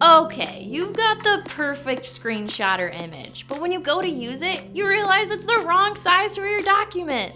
Okay, you've got the perfect screenshot or image, but when you go to use it, you realize it's the wrong size for your document.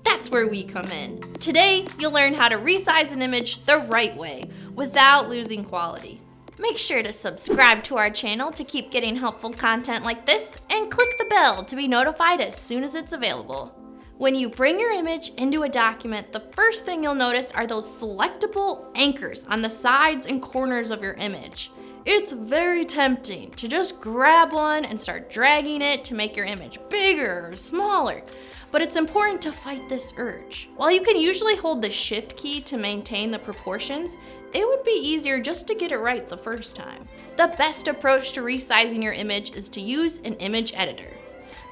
That's where we come in. Today, you'll learn how to resize an image the right way, without losing quality. Make sure to subscribe to our channel to keep getting helpful content like this, and click the bell to be notified as soon as it's available. When you bring your image into a document, the first thing you'll notice are those selectable anchors on the sides and corners of your image. It's very tempting to just grab one and start dragging it to make your image bigger or smaller, but it's important to fight this urge. While you can usually hold the Shift key to maintain the proportions, it would be easier just to get it right the first time. The best approach to resizing your image is to use an image editor.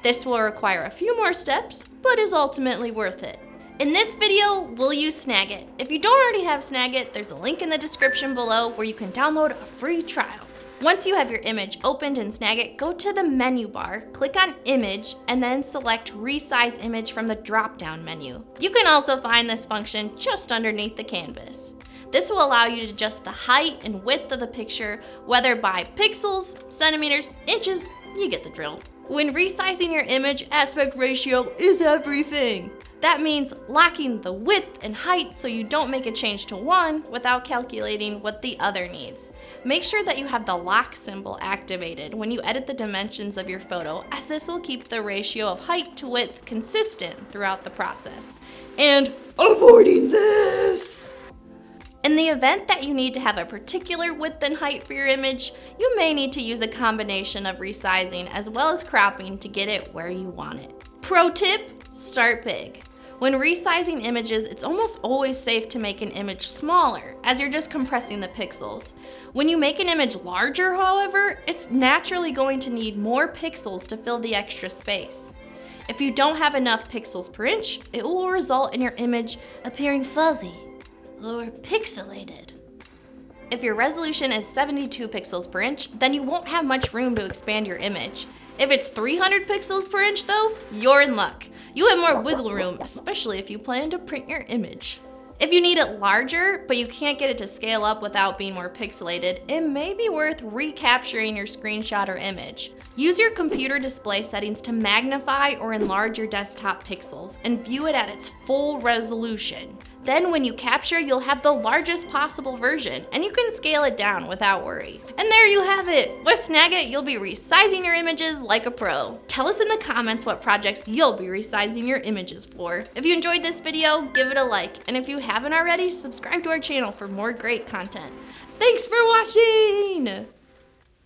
This will require a few more steps, but is ultimately worth it. In this video, we'll use Snagit. If you don't already have Snagit, there's a link in the description below where you can download a free trial. Once you have your image opened in Snagit, go to the menu bar, click on Image, and then select Resize Image from the drop-down menu. You can also find this function just underneath the canvas. This will allow you to adjust the height and width of the picture, whether by pixels, centimeters, inches, you get the drill. When resizing your image, aspect ratio is everything. That means locking the width and height so you don't make a change to one without calculating what the other needs. Make sure that you have the lock symbol activated when you edit the dimensions of your photo, as this will keep the ratio of height to width consistent throughout the process. And avoiding this! In the event that you need to have a particular width and height for your image, you may need to use a combination of resizing as well as cropping to get it where you want it. Pro tip, start big. When resizing images, it's almost always safe to make an image smaller, as you're just compressing the pixels. When you make an image larger, however, it's naturally going to need more pixels to fill the extra space. If you don't have enough pixels per inch, it will result in your image appearing fuzzy or pixelated. If your resolution is 72 pixels per inch, then you won't have much room to expand your image. If it's 300 pixels per inch though, you're in luck. You have more wiggle room, especially if you plan to print your image. If you need it larger, but you can't get it to scale up without being more pixelated, it may be worth recapturing your screenshot or image. Use your computer display settings to magnify or enlarge your desktop pixels and view it at its full resolution. Then when you capture, you'll have the largest possible version, and you can scale it down without worry. And there you have it! With Snagit, you'll be resizing your images like a pro. Tell us in the comments what projects you'll be resizing your images for. If you enjoyed this video, give it a like, and if you haven't already, subscribe to our channel for more great content. Thanks for watching!